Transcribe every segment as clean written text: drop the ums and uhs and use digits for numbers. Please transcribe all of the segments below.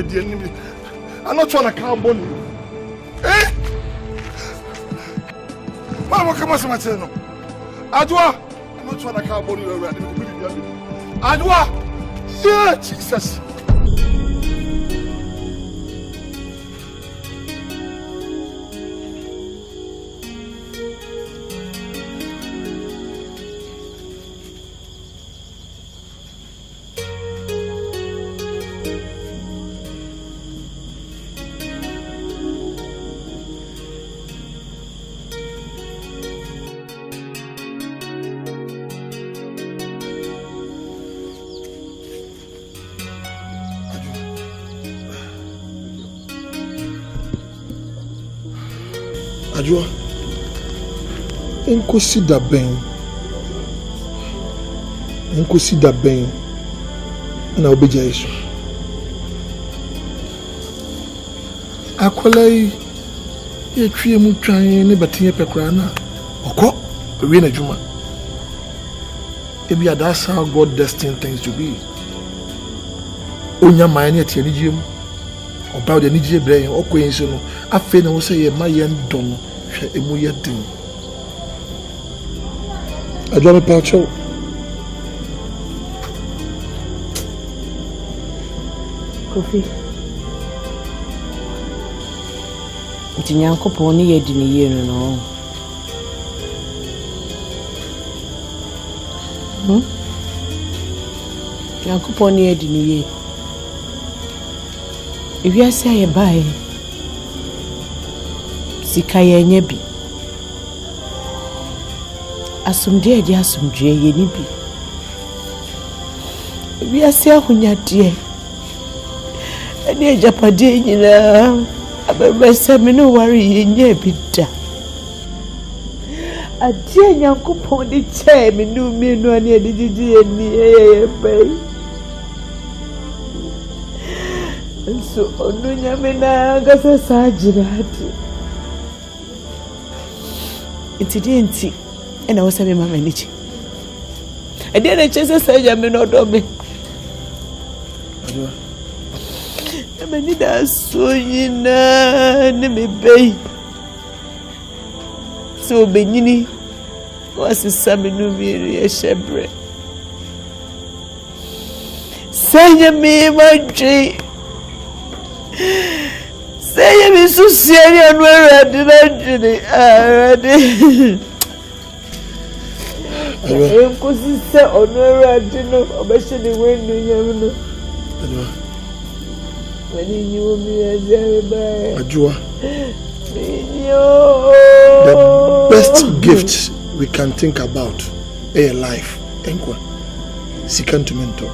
I'm not trying to count money. Eh? What come on, Samatino? Adwa, I'm not trying to count money already. Adwa, yeah, Jesus. Adwa, enkosi da ben na obeja Yesu. Akolai etwie mu twan ne batie pekra na okọ we na djuma. Ebi that's how God destined things to be. Onya man ne tie ne giem. Oba de ne gie bre okọ enso no afi na wo se ye maye ndon hwe emu ye din. Adwa me pacho. Kofi. Nyankopo ni ye di ni ye no. Nyankopo ni ye di ni ye. Ewi ase aye bae. Sika ye nya bi. Asumdie di asumdie ye ni bi. Ewi ase ahunya die. Eni ejapade nyina. Abese me no worry yenye bida. Adie Nyankopon di che me no me no ani edidi eni ebe. So onu nyame na gasa sajirati. Incidenti ena wo sabe mama ni chi. Adie na chese saja me no do me. Many that's so in me bay. So Benini was a Saminu Miri Shebre. Say me, my tree. Say me so serious where I did already. I could say on where I didn't know about the window. When you me as Ajua, the best gift we can think about a life, enkwa, second to mentor,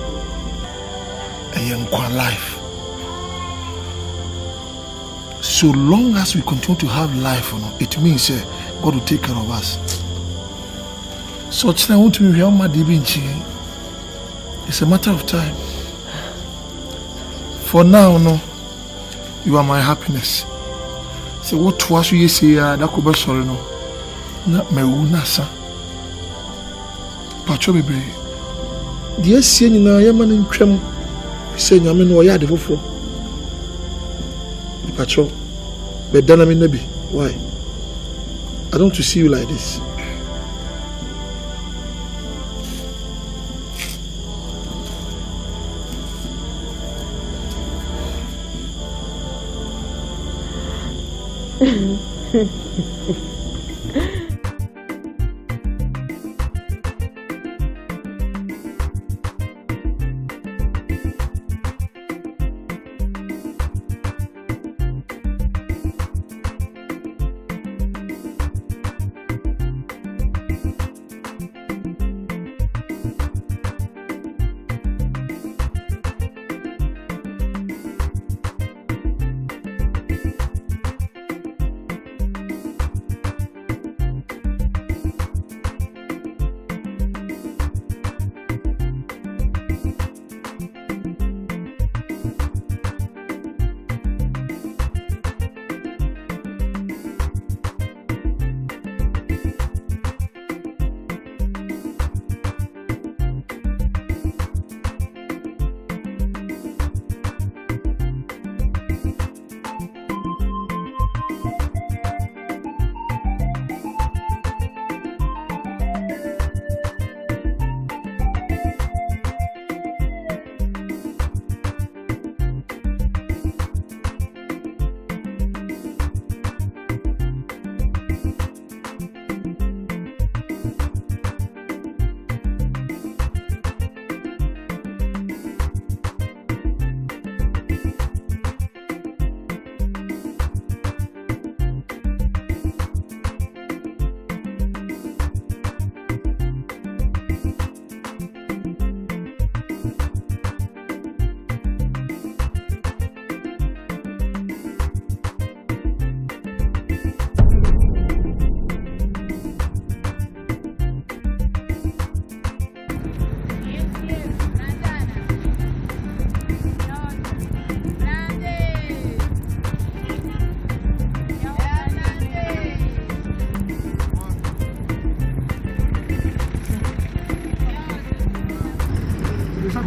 a enkwa life. So long as we continue to have life, it means God will take care of us. So I want to be real mad. It's a matter of time. For now, no, you are my happiness. So what was you say that could be sorry no? Not my unasa. Pacho baby. The SCN in a man in Trem saying I'm in Waya de Fofo. Pacho, but then I'm in Nebi. Why? I don't want to see you like this.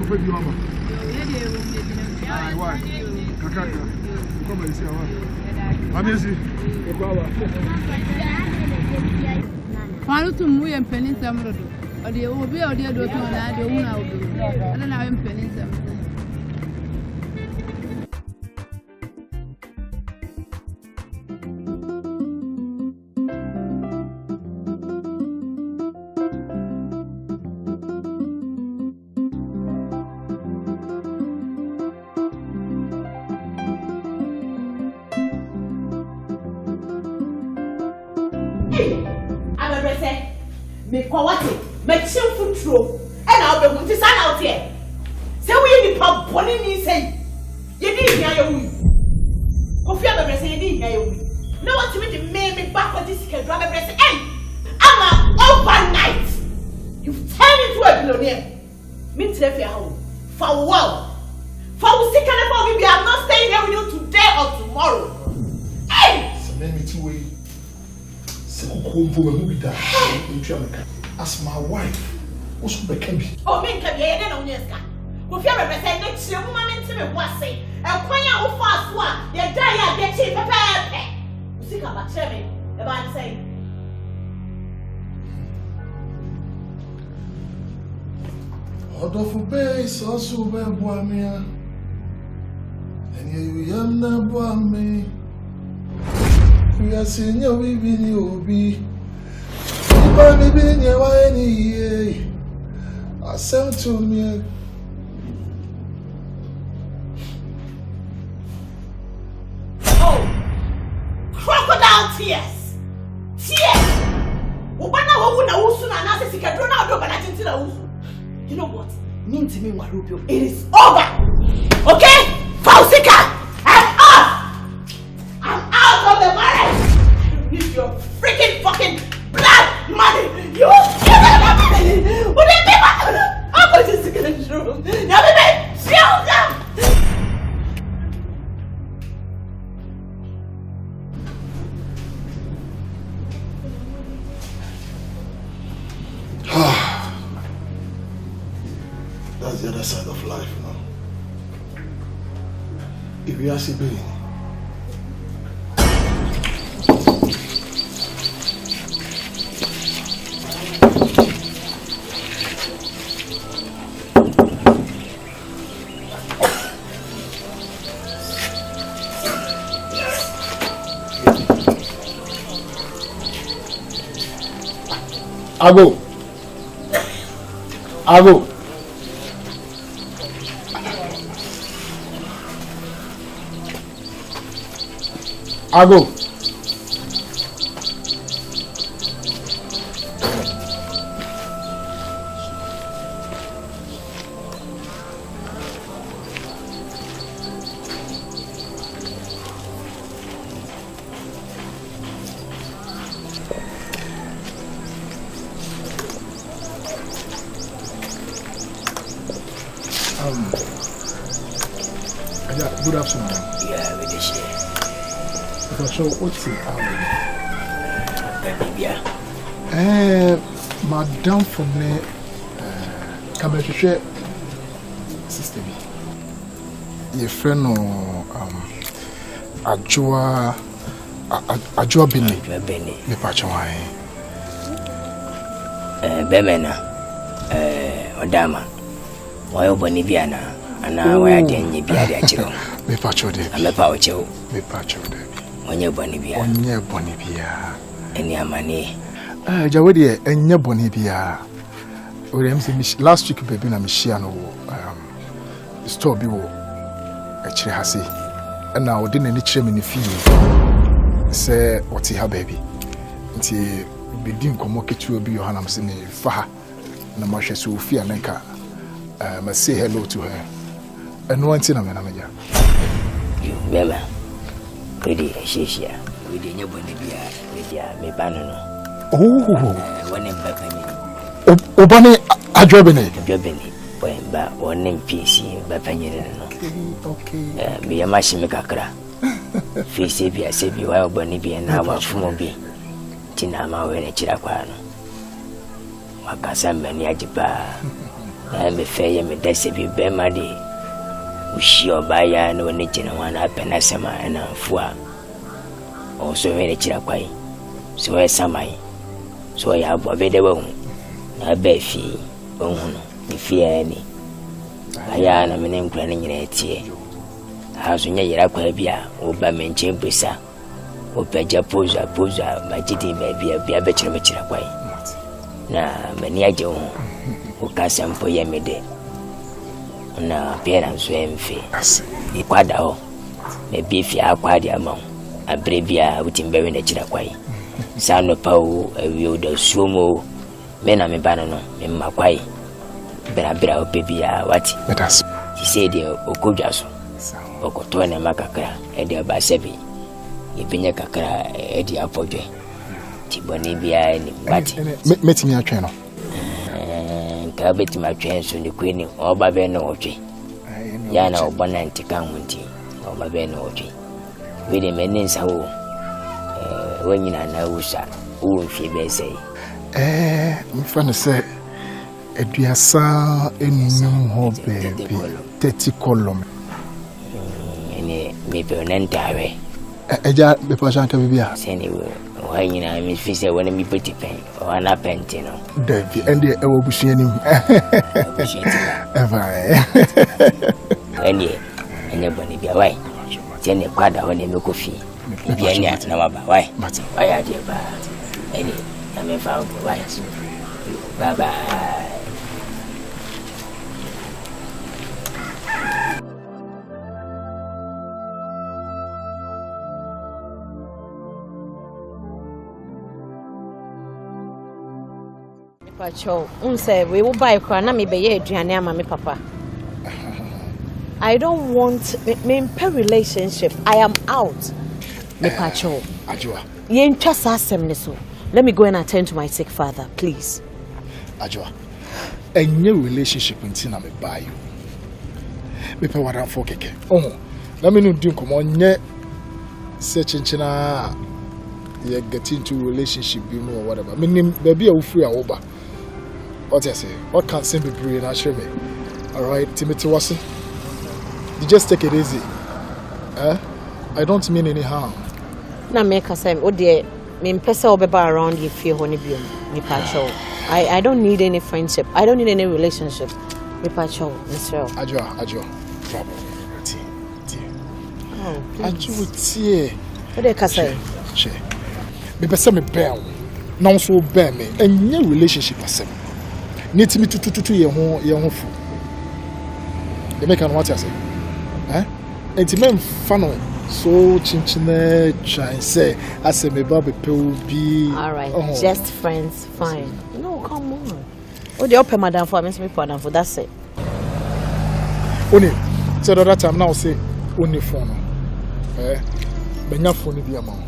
Open the mama. Why? Kakaka. Come and see our. Amazing. Why to move and penny some road? Or the old be or the other one, I don't know. I don't know penny some. And I'll be with the sun out here. Say we need pub pony me say you didn't hear you. Of your say you didn't hear you. No one to me made me back for this can drive a breast. I'm a overnight. You've turned into a billionaire. Me tell you how. For a while. For sick and about me, I'm not staying here with you today or tomorrow. Hey! So let me to wait. As my wife, what's the baby? Oh, me can be a no neska. If you ever say next year, woman into me was say, and when you fast one, you die, get cheap, prepare. You see, come back, Chevy, about saying. Odofo base also be boamia. And you yam na boame. We are seeing you we be ni obi. Iba bi ni wa any ye. Asem to me. Oh, crocodile tears. Tears. Ubana wo na wusu na na se sikadro na odo bana tinti na wusu. You know what? Means me Warubio. It is over. Okay? Fausika! I'm off! I'm out of the marriage! I don't need your freaking fucking blood money! You give me the money! What do you mean? I'm going to get a room. Now, baby, shield them! That's the other side of life, you know. If you ask me, Ago. Good afternoon. Yeah, with the share. So what's it? Baby, Madam from the Kamershe sister. Your friend Ajua Bini. Me pachawai. Bemena. Odama. Why Boniviana? And where didn't you be at you? Me pacho de. I'm a poucho. Me pacho de. On your Bonivia. On your Bonivia. And your money. Jawadi, and your Bonivia. Last week, baby, I'm Michiano. Store Biwo. Actually, Hassi. And now didn't any trim in the field. Say, what's her baby? Until begin communicate to be Johanna Sini Faha. Namasha Sophia Lenka. Must say hello to her. And one thing I'm manager. You remember? Pretty Shishia. We didn't know Bonivia. With ya, me banano. Oh, one in Bacani. Obani Adrobini. Adrobini. When back one in PC, Bapani. Okay. Be a machimicacra. Fisibia, Sibi, while Bonivia and our Fumobi. Tinama, when a Chiraquano. Wakasam, Niajiba. me fair me desi bi be ma de ushi obaya na woni gina wana pena sama na fua o so we chira kwai so e samai so ya bo be de wo na be fi wo no ni fi ani aya na me nkura ni nyina etie ha so nya yira kwa bia wo ba me nche busa wo peja poza ma jidi me bia be chira kwai na me ni aje wo o ka sampo ye me de na appearance emfe ikwada ho me bi fi akwade amon abrebia wutimbe na chira kwai sano pawo awi do sumo me na me bana no me makwai bra obebia wati Betas. He said okodwa so okoto na makakra e de ba sebi ibinya kakra e de apodwe tiboni bia ni bati Metimi atwe no. Ka beti ma twen so ni kwini oba be no otwe ya na obona ntika hunti oba be no otwe we de menin sa wo wanyina na wusa wo mfi be sei mfa no se eduasa enum ho bebi 30 column ene me be onantawe eja be pa janka bibia seni wo wanyina mi fi se wona mi peti pen wana penti no Davi ende e wo busua nim eva ene ene boni bia wai tene kwada wona me kofi bia ene na waba wai wai ade ba ene na me fa wai bye bye. Pacho, unse we will buy kwa na me be ye aduane ama me papa. I don't want me relationship. I am out. Me pacho. Ajua. Ye ntwa sa asem ne so. Let me go and attend to my sick father, please. Ajua. Enye relationship nti na me buy you. Me pe wadan for keke. Oh. Na me no din komo nye se chinchina you get into relationship bi mu or whatever. Me nim baby a wo free a wo ba. What you say? What can sim be brave na show me? All right, Timothy Watson. You just take it easy. I don't mean any harm. Na me ka say o de me mpese obeba around you feel honey biom. Me pacho. I don't need any friendship. I don't need any relationship. Me pacho, Mr. Ajua. Problem. Oh, Ajua tie. What de ka say? Che. Me pese me bel. Na so bel me. Enye relationship asem. Niti mi tututu ye ho fu. You make an what you say? Enti me mfa no so chinchine try say asem me ba be bi. All right, just friends, fine. No, come on. Oh, the open madam for me madam for that's it. Only so the other time now say only phone. Benya phone bi ama.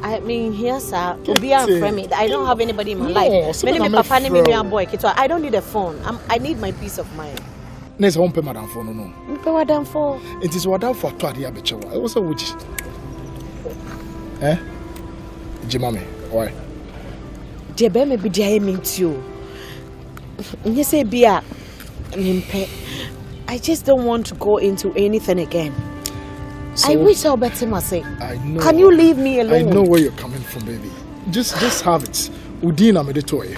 I mean, here, sir, to be friend. I don't have anybody in my life. Many papa name me boy. I don't need a phone. I need my peace of mind. Next one pay madam phone no. Pay madam for. It is what for to ade abechewa. It was a wuji. Jimame, why? Jebe me bi dia meet you. You say bia mimpe. I just don't want to go into anything again. So, I wish I'll bet him. I say, I know. Can you leave me alone? I know where you're coming from, baby. Just have it. Udina me de toy.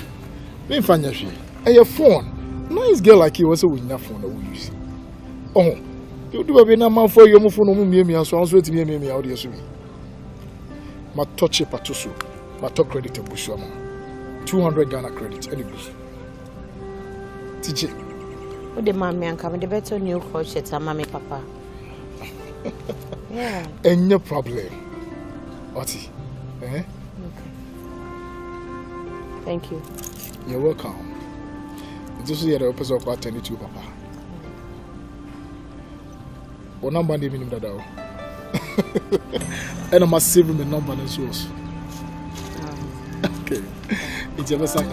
Me fanya shi. And your phone. Nice girl like you was a winner phone that we use. Oh, you do a man for your phone. Me so answer to me out here. My touch patusu. My top credit to Bushama. 200 Ghana credit. Anyway. TJ. What the man and come the better new crochet and mommy papa. Yeah. And no problem. Oti. Okay. Thank you. You're welcome. This is the opposite of what I tell you, Papa. What number do you mean that? And I must save him a number and source. Okay. It's ever sang.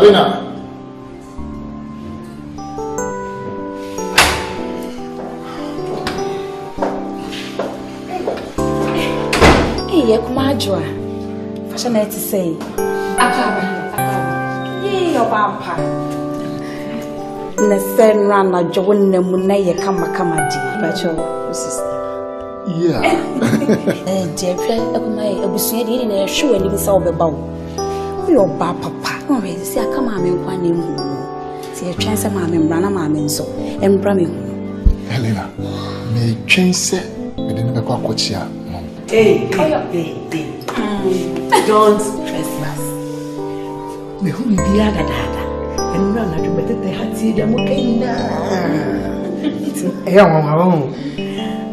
Elena. Hey, Kumajua. Fashion to say. Akaba. Yee, your papa. Na sen ran na jowon na munna ye kama di. Bacho, sister. Yeah. Jefre, Akumai, Abusuya did na show and so bebaw. Your papa. Oh, see, I come am in one name. See a chance of mammy, Brana mammy so, and Brammy. Helena, may change set within the Quacochia. Hey. Don't trespass. Me who be the other dada. And run at you better they had seen them okay now.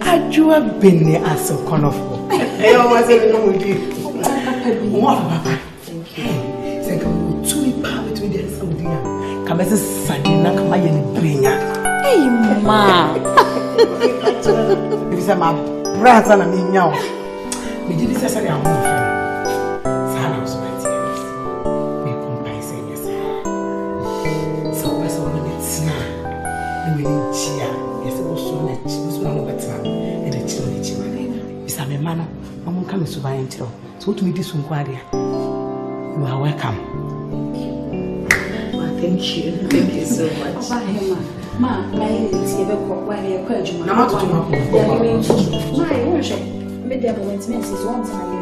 I drew a binny as so colorful. I wasn't know with you. What, Papa? Thank you. Thank you. Two power between the Saudi. Come as a Sadina, come and bring her. Hey, ma. If it's my brother and me now. Me did this as a young friend. Sana was right here. Me compare say yes. So what's on the tina? The way chia. Yes, it was so much. It was one of the time. And the children, the children. It's a man. I'm coming to buy until. So to me this one, you are welcome. Well, thank you. Thank you so much. Ma, my is ever called while you're quite. I'm not to my There were once one time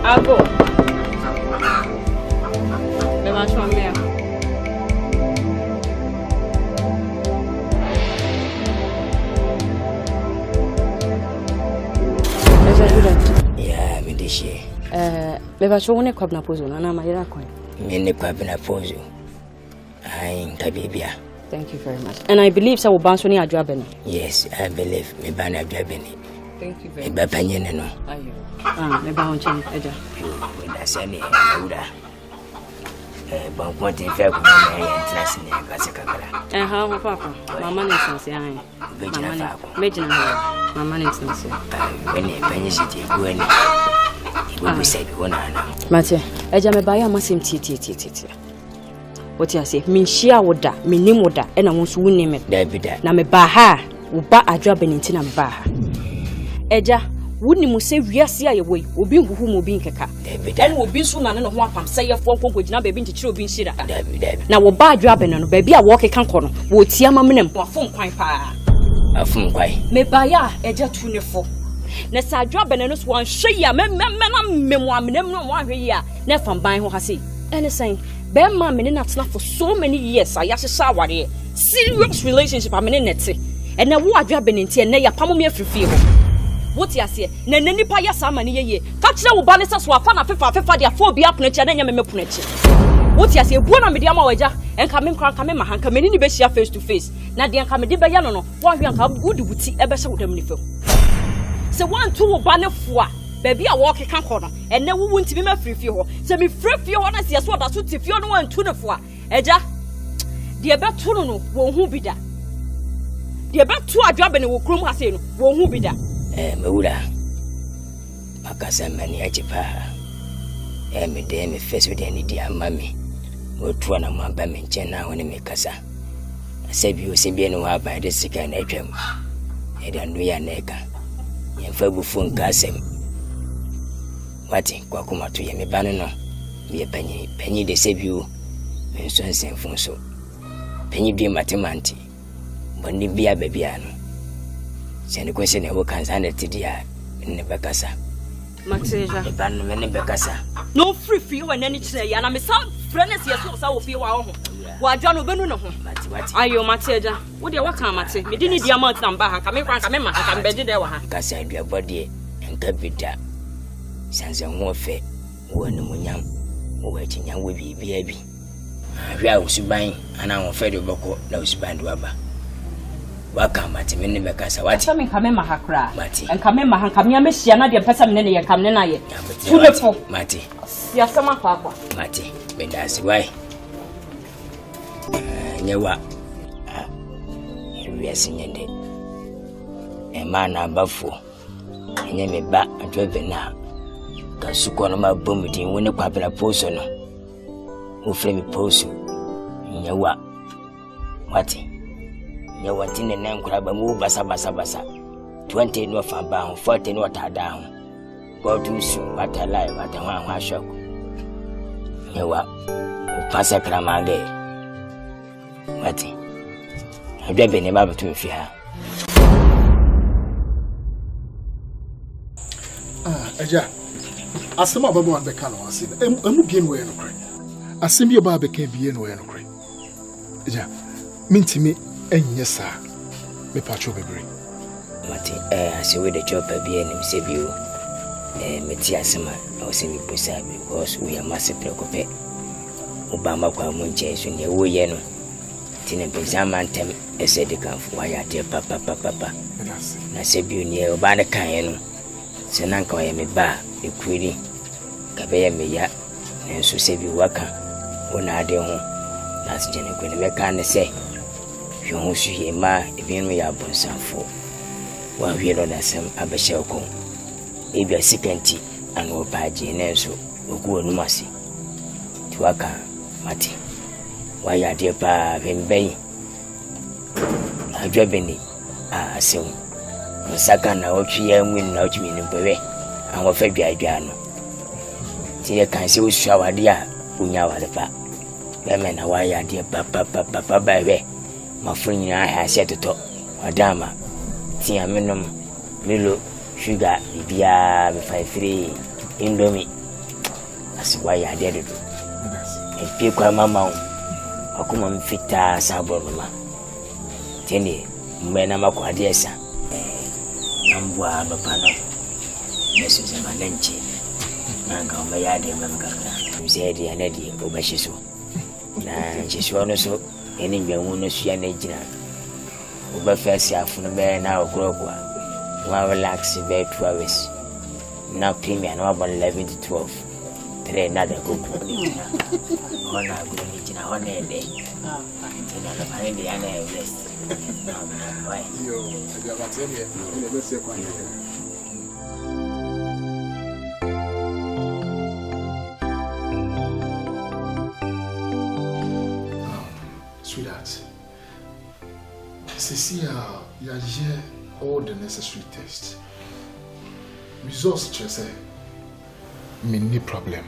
I'll go. The lunch from there. Yeah, me this year. Maybe I show one a cup na pozo, and I'm a Yaracoin. Me cup na pozo. I'm Tabibia. Thank you very much. And I believe so. Bounce on your job. Yes, I believe me banner Jabini. Thank you very much. Bapanian, no. Maybe I want to change. That's any Buddha. But what if I could be interested in Casacara? And how, Papa? My money is sincere. My money is sincere. When you finish it, you go in. You will say, one another. Matty, I jam a buyer must seem tea. What you say, mean she would da, me name would da, and I want to name it. There be that. Now me baha, will buy a job in Tina Baha. Eja. Wouldn't you say we are see a way, will be who will be in Kaka? Then will be soon and one say a phone which now be to children shira. Now we'll buy dropping and baby a walk a cancorn, will see a mamma for phone quite pa. A phone quite. May buy a jet 24. Nessa drop and us one share, memoir, no one here, never from buying what I see. And the saying, Bear mamma in that for so many years, I just saw what here. Serious relationship, I'm in it. And now what dropping in tea and nay a palm free feel. What you say? Nani pa ya sama ni ye. Catch na ubalisa so afa na fefa dia fo bi apna cha na nya me punachi. What you say? Buona me dia ma waja. Enka me nkran ka me mahanka me ni be share face to face. Na dia enka me de be ya no no. Wa hwe enka gudu buti e be hye wodam ni fe. Se wan to wo ba ne fo a. Baby a walk kan ko no. Enne wo wunti me mafrifi ho. Se me frefie ho na se so da so tifio no wan tu ne fo a. Eja. De be to no no wo hu bi da. De be to adwabe ne wo krom ha se no wo hu bi da. Mewura makasa mani achipa me de me face with any dia mami wo tuwa na mwamba me nche na woni me kasa asebi o sebi no wa ba de sika na atwam e da no ya neka yemfa bu phone ka asem wati kwa kuma to ye me ba no me panyi de sebi o me so nsenfo so panyi bi matemanti bonni bia babia no Send question who can send it to dear in the Becassa. Mateja, the band in the Becassa. No free feel when any tree, and I'm a son, friends, yes, I will feel our home. Wadwa no benu ne ho. Ayo mate aja. Wo de waka mate. Me di ni diamond na mba ha ka me kwa ka me ma ka mbeje de wa ha. Kasa aduabɔ de enka bida. Sanse ho fe wo ne munyam. Wo achinya wo bibia bi. Ahwa usuban ana ho fe de bɔkɔ na usuban de waba. Waka mate me ne me kasa wati. Asa me ka me ma ha kra. Enka me ma ha ka me amehia na de pesa me ne ye kam ne na ye. Tulefo. Mate. Ya sama kwa. Mate. Bendasi wai. Nyewa. Yes, nyende. Emana bafo. Enye me ba adwebe na. Ka suko no ma bomudin woni kwabela poso no. Wo frɛ me poso. Nyewa. Mate. Nyewa tine na nkura ba mu basa 20 no fa ba ho 40 no ta da ho. God usu wata live wata ho ashok. Nyewa. Pasa kramage. Mate. Adwebe ne ba betu mfi ha. Aja. Asema babo an beka no ase. Emu bie no ye no kre. Asem bi ba beka bie no ye no kre. Aja. Mintimi enye sa. Me pacho bebre. Mate, asewe de chopper bie ne mse bio. Meti asema o se mi posa because we are massive preoccupy. Obama kwa munche so ne wo ye no. Tine bezama ntem ese de kanfo wa ya de papa. Na se bio ne oba ne kan ye no. Se nanka wa ye me ba ekwiri. Ka be ye me ya. Nenso se bi waka. Wona ade ho. Na se jene kwene me kan ne se. Hwe ho su ye ma ebi no ya bonsanfo. Wa hwe no da sem abehye ko. Ebi asikanti anu paaje nenso ogu onumase. Tiwaka mate. Wa ya de pa bemben. Adwabeni asem. Nsaka na otwi ya nwin na otwi ni bewe. Anwo fa dwadwa no. Ti ye kan se osu awade a unya wale pa. Beme na wa ya de papa bawe. Mafuni na ha se toto. Wadama. Ti amenom milo sugar bibia be 53 indomie. Asiwa ya de do. Epi kwa mama akuma mfita saboruma. Tene mmena makwade esa. Ambwa bapana. Yesu zema nenche. Nanga umayade mamkaka. Mzedi anedi obashiso. Na nchiso no so eni nyawu no so ya nejina. Obafasi afunu be na okrokwa. Wa relax be 2 hours. Na premier na 11 to 12. Three nada kuku. Ona guni jina ona ende. Tena na parende yana rest. Why? Yo, I got tell me. Let's say kwa sweetheart. Cecilia, you hear all the necessary tests. Results just say me no problem.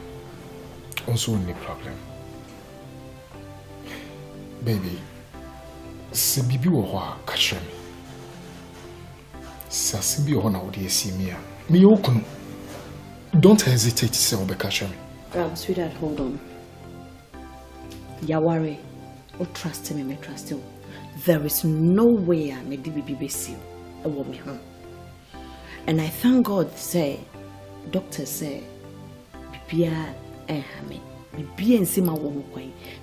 Also no problem. Baby, se bibi wo ho a ka hye me. Sa se bi wo na wo de asi me a. Me yokunu. Don't hesitate to say obeka hye me. Sweetheart, hold on. Ya worry. Oh, trust me, me trust you. There is no way I may be busy. I will be home. And I thank God, say, doctor say, Bibia ehame. Bibia and Sima won't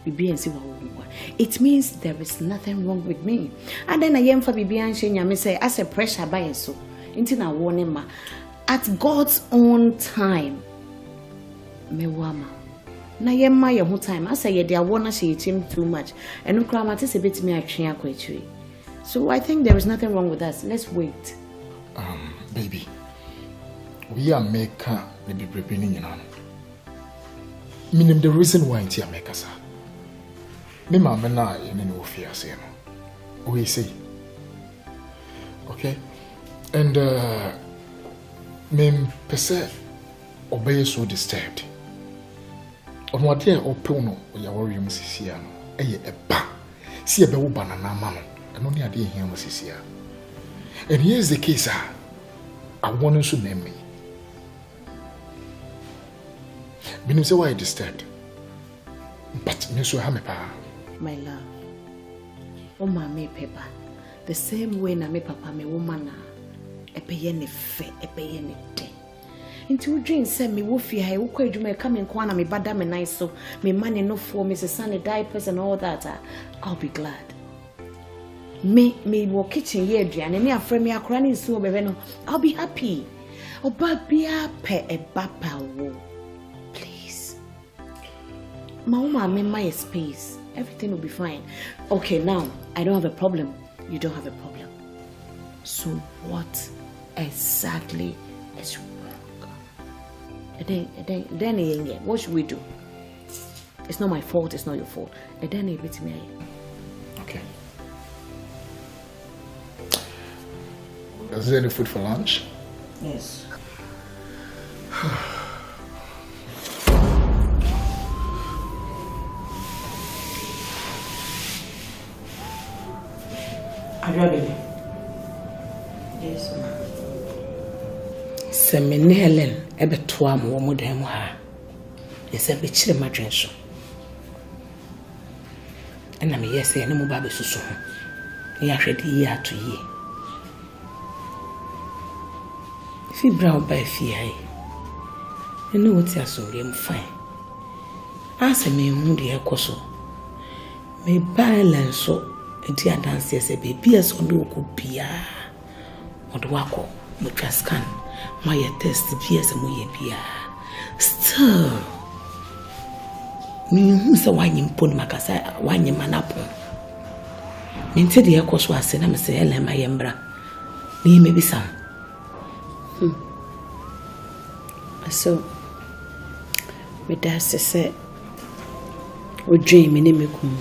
Bibia and Sima won't. It means there is nothing wrong with me. And then I am for Bibia and Shenya, me say, as a pressure by so. Into na warning ma. At God's own time. Me wama. Na yemma your whole time. I say they wanna see him too much. And no cramatis a bit me actually quite. So I think there is nothing wrong with us. Let's wait. Baby. We are making the be preparing, you know. Meaning the reason why it's make us. Me mama na in no fear say no. We say. Okay? And me pese obey so disturbed. On what day open no ya worry mu sisia no. Eye eba. See ebe wo banana ma no. And only ade here mu sisia. And here's the case I want to name me. Meaning say why disturbed. But me so ha me pa. my love. Oh, my papa. The same way na me papa me woman epeye ne fe epeye ne de. Into dream say me wo fi ha wo kwa adwuma ka me nko na me bada me nice so me money no for me say diapers and all that. I'll be glad. Me wo kitchen here aduane me afre me akora ne nsu obebe no. I'll be happy. Oba bia pe e bapa wo. Please. Mama me my space. Everything will be fine. Okay, now I don't have a problem. You don't have a problem. So what exactly is wrong? Then what should we do? It's not my fault, it's not your fault. Okay. Is there any food for lunch? Yes. Are you ready? Yes, ma'am. Semene Helen ebeto am wo modem ha. Yesa be kire madwen so. Ena me yesa ene mo ba be susu ho. Ya hwede yi ato yi. Fi brown by fi ai. Ene wo ti asori am fine. Asa me hu de ekoso. Me balance so enti adanse ese baby as on do ko bia. Odo wako mo scan. My test PS mo ye bia. Still. Me hu se wanyim pon makasa wanyim manapo. Me nti de ekoso ase na me se ele ma yembra. Me me bisa. So me da se o dream ni me kum.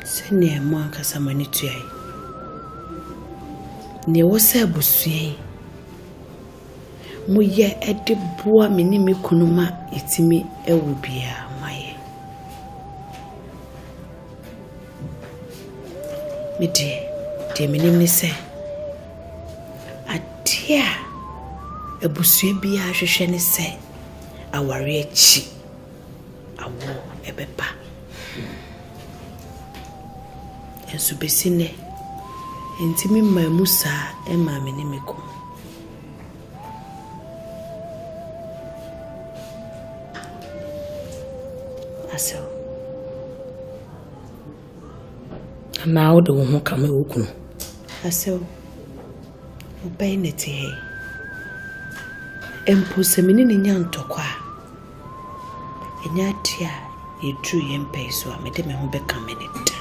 Se ne mo akasa mani tuai. Ne wo se abusue mo ye ede boa me ni me kunuma itimi ewu bia maye me de me ni se adia abusue bia hwehwe ne se aware achi awo ebepa enso besine Intimi mamusa ema menimeko. Aso. Na odo ho kama okunu. Aso. Obai neti he. Empo semini ni nyantokwa. Enya tia edu yempe so amede me ho beka meneta.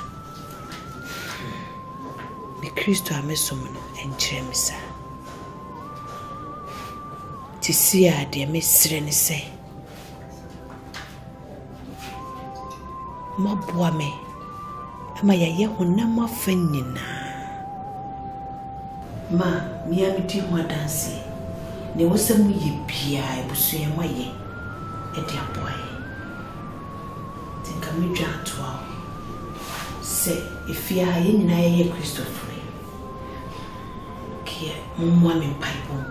Kristo amesomono enchemisa. Tisia de mesre ne se. Mabua me. Ama yaye honam afanyina. Ma mia meti ho adanse. Ne wosam ye bia ebusu ye maye. E de aboye. Tinka mi dwa toa. Se ifia ye nyina ye Kristo fo. Mumwa me Bible.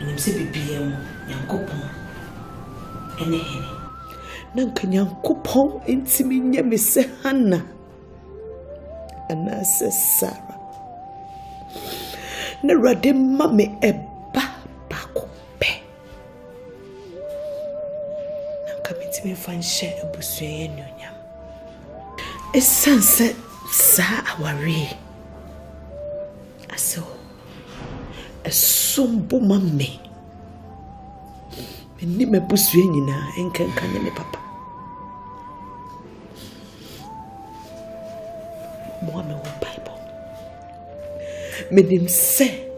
Nim se bibia mu Nyankopon ene hene. Nanka Nyankopon entimi nya me se Hannah. Ana se Sarah. Na rade mame eba bako pe. Nanka metimi fanshe abusue ye nyonyam. Esanse sa aware. Aso esombo mame meni mebusue nyina enkanka ne papa mo me wo Bible menim se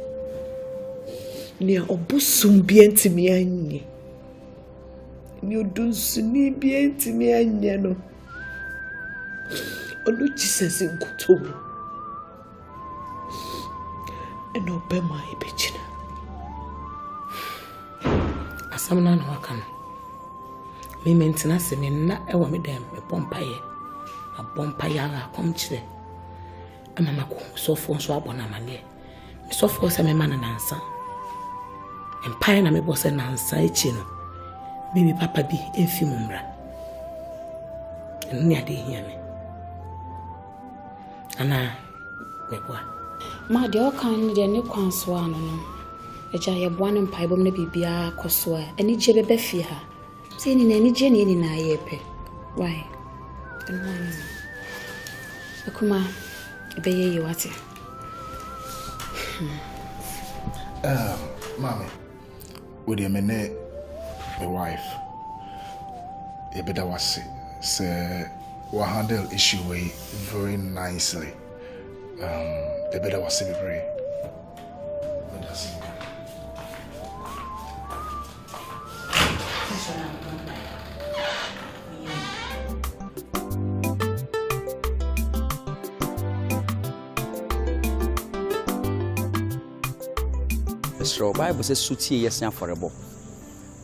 ni obusum bi antimi anye ni odunsuni bi antimi anye no onu Jesus nkutobu eno bema ibechina asamna no wakano me mentina se me na ewo me dem me pompaye abompaye ala komchire amama ko sofo so abona mane me sofo se me mana nansa empaye na me bo se nansa echi no Baby papa bi enfi mumra. Nni ade hia me. Ana meboa. Ma de o kan de ne kwanso ano no. Eja ye boa ne mpai bom na bibia koso a ani je bebe fie ha. Sei ni na ani je ni na ye pe. Why? Enwani. Akuma ebe ye yi wate. Mommy, with your my wife, you better was say we handle issue way very nicely. The better was be very. The Bible says suti yes na forebo.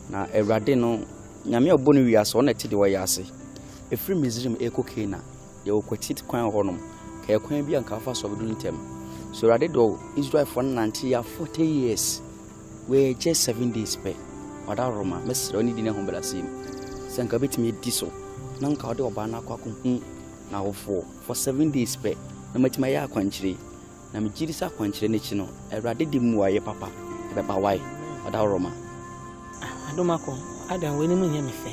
Na Ewrade no nyame obonu wiase o na ti de wo yase. Efri Misrim ekokena ye okwatit kwan honom. Ka ye kwan bi anka fa so bedu ntem. So Ewrade do Israel for 90 ya 40 years. We just 7 days pe. Wada Roma mesro ni dine hombelasim. Sanka betimi di so. Na nka ode oba na akwa ko na wo for 7 days pe. Na matima ya akwanchire. Na mejiri sa akwanchire ne chi no Ewrade di mu aye papa. Baba why Wada Roma. Adomako Adam we ni mu nya me fe.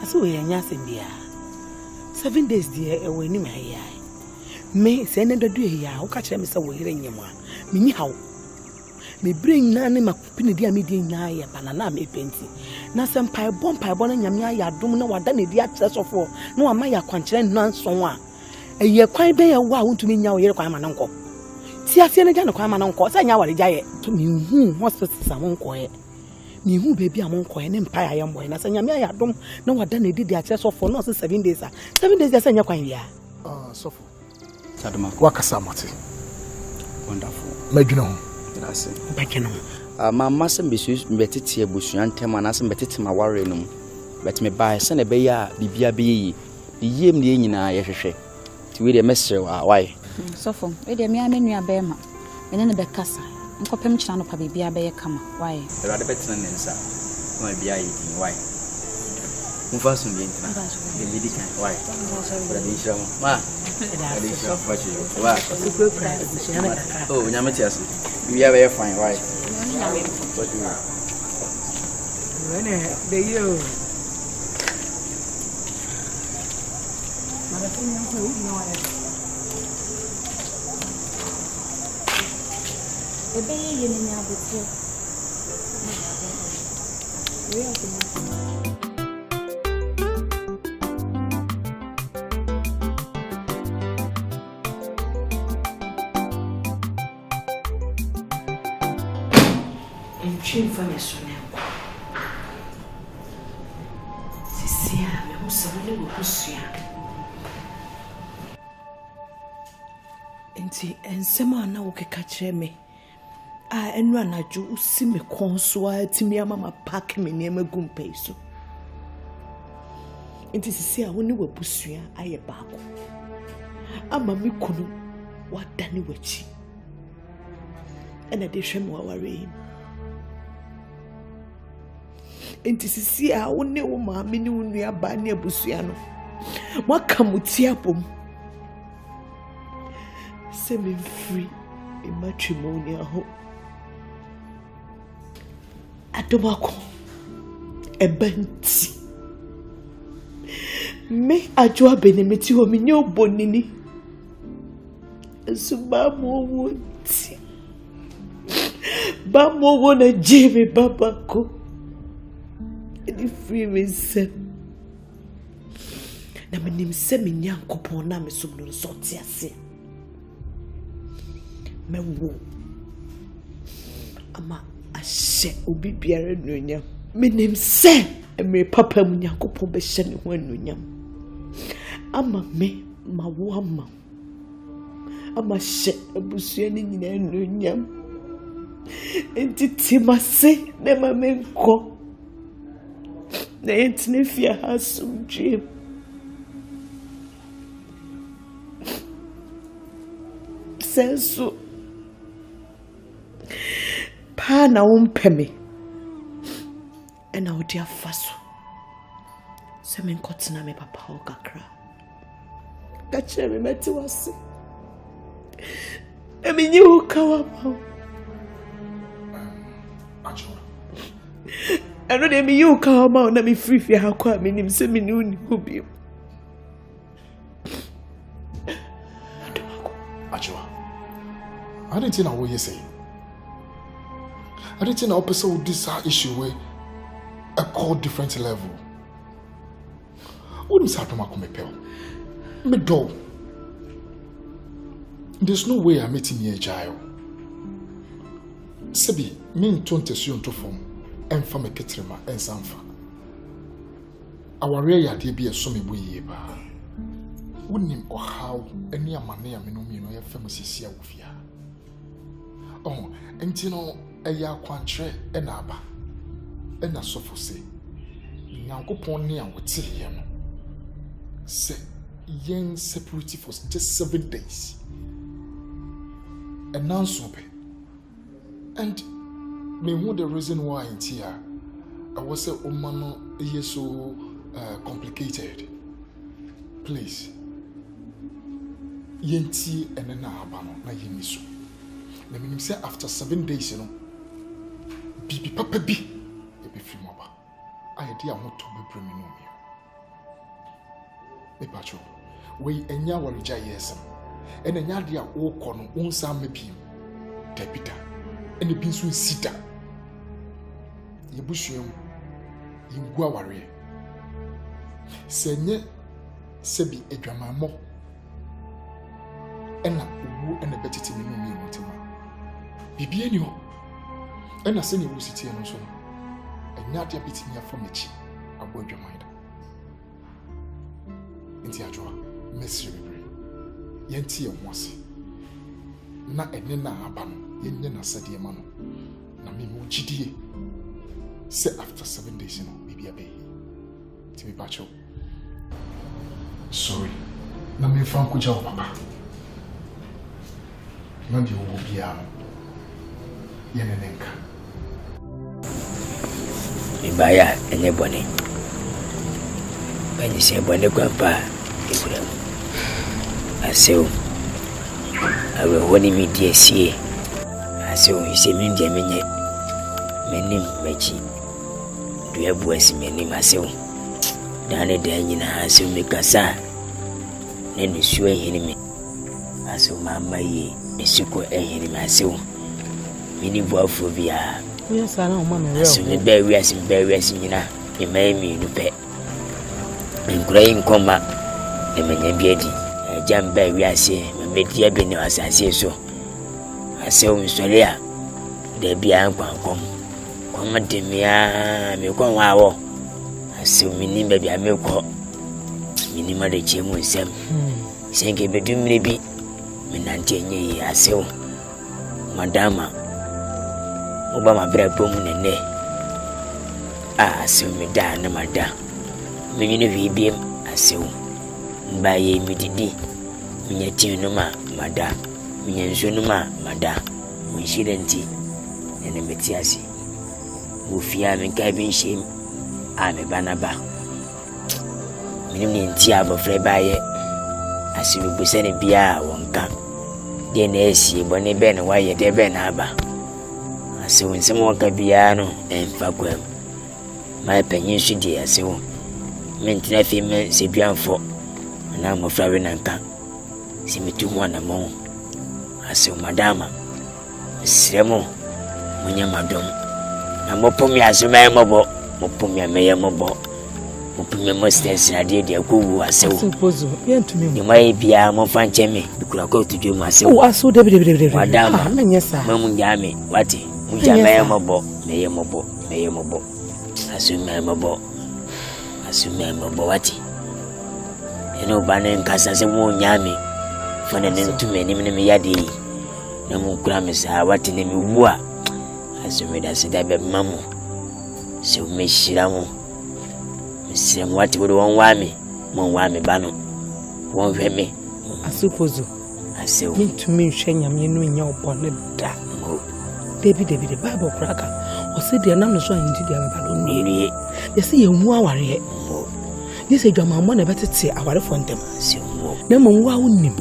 Ase we nya se bia. 7 days there e we ni me aye. Me se ne dodo e ya wo ka kire me se wo yire nyem a. Me ni hawo. Me bring na ne makupini dia me di nya aye banana me penti. Na se mpai bo na nyame aye adom na wada ne di akire sofo. Na wa ma ya kwankire nanson a. Eye kwan be ye wo a wontumi nya wo yire kwan ma nanko. Ti ase ne gya ne kwan ma nanko. Se nya wale gya ye. To me hu hospital sa monko ye. Me hu baby a monko ye ne mpa ya mo na se nyame aye adom na wada ne di akire sofo na 7 days a. 7 days ya nya kwan ya. Sofo. Saduma. Wakasa mate. Wonderful. Madwuna ho. That's it. Bakeno. Mama sem besu betete abusu antem anasem betete ma ware num. Bet me buy se na be ya bibia be yi. Di yem ne nyina ye hwehwe. Ti we de mesre wa why? Sofo, we de me anua be ma. Me ne be kasa. Nkopem kira no pa bibia be ye kama. Why? Erade betena ne nsa. Ma bia yi why? Mufasu bi entina. The medical why? Brother Isham. Ma. Oh, nyametias. We have a fine right. Chin for me so now. Sisia, me who so le go kusua. Enti ensema na wo keka kire me. Enu anaju usi me konso a timi ama pack me ne magumpe so. Enti sisia wo ne wabusua aye baako. Ama me kunu wadane wachi. Ena de hwem wa ware. Enti sisi a wo ne wo maame ne wo nua ba ne abusua no waka mutia bom se me free in matrimonial ho adomako ebanti me ajo abenemeti ho me nyo bonini suba mo wonti ba mo wona jimi babako the free me se na menim se me nyankopon na me som no so te ase me wo ama ahye obi biara nuonyam menim se me papa mu nyankopon be hye ne ho anuonyam ama me ma wo ama hye abusua ni nyina anuonyam entiti mase na ma me nko na yentine fia hasum dream senso pa na wompeme ena odi afaso Semen kotina me papa o kakra. Kache me meti wase. Emi nyi wo kawa ma. Ajua. Eno de mi you kawa ma na me free fi ha kwa me nim se me ni uni obi. Ajua. I didn't know what you say. I didn't know person this issue where a call different level. What is happening to my pal? Me dog. There's no way I'm meeting here, child. Sebi, me don't test you to form. And for me ketrema and sanfa. Our rare idea be a summy boy. Wouldn't him or how any amania minumino your famous is here with ya. Oh, and you know, a ya quantre and abba. And a sofa say, now go pony and would see him. Say, yen separated for just 7 days. And now so be. And me who the reason why in here, I was say, oh, mama, is so complicated. Please. Yenti and then abano na yemiso. Na minim say after 7 days, you know, bibi papa bi e be free moba. I dey amoto be bremi no mi. Me pacho, we enya warija yesem. And enya dia wo kɔ no unsa mebiem. Debita. And bi nso sita. Yebusuam. Yingu aware. Senye sebi edwamamɔ. Ena uwu ena betiti mi no mi ntima. Bibi eni ho. Ena se ne wo sitie no so no. Enya dia betimi afɔ mechi abo adwaman da. Nti adwoa mesiri bebre. Yenti ye nwase. Na ene na aba no yenye na sade ma no. Na me mo gidie. Say after 7 days no bibi abe. Ti me bacho. Sorry. Na me fan ko jaw papa. Na di wo bia no. Yene nenka. Ibaya enye bone. Bani se bone kwa pa ikura. Aseu. Awe woni mi die sie. Aseu ise mi die menye. Menim mechi. Duya buasi menim aseu. Dane de nyina aseu mi kasa. Ne ni suwe hini mi. Aseu mama yi esiko ehini mi aseu. Mini boafo bia. Yes, I know, Mamma. So me bury us nyina. E mai mi nu pe. Nkrai nkoma. E menya biadi. E jam bury us me media bi ne asase so. Ase o nsore a. Da bia nkwankom. Kwama de me kwa wawo. Ase o mini ba bia me ko. Mini ma de chemu nsem. Senke bedumre bi. Me nante nye ase o. Madama Oba mabra bomu nene. Asew me da na mada. Me nyine bibiem asew. Mba ye mi didi. Minya tin no ma mada. Minya nso no ma mada. Mo nshirenti. Nene meti ase. Wo fia me ka bi nhiem. A me banaba. Minim ne nti abofre baye. Asew busa ne bia wonka. De na esi bone be na waye de be na aba. Asew nsem waka bia no emfa kwam. My penny should be as you. Mentina female, Sibianfo, and I'm a flower nanka. See me to one among. I say, Madama, Sremo, Munya Madam. I'm upon me as a man mobile, upon me a mayor mobile. Upon me mustache, and I did a goo, I say, you may be a more fan Jemmy, because I go to do myself. Oh, I saw David, Madama, yes, sir. Mamun Yami, Wati, Muja Mayor mobile, Mayor mobile, Mayor mobile. Asumemabo wati eno bana nkasa se mu nyame fana ne ntumi ne me yade na mu kura me sa wati ne me wu a asumeda se da be mamu se o me shira mu se mu wati wo won wa me ba no won hwe me asupozo asew ntumi hwe nyame no nya obone da David the Bible cracker or say the name so indi dia me ba no ni ye se ye hu aware This is your mamma never to say our phone them. No one wound him.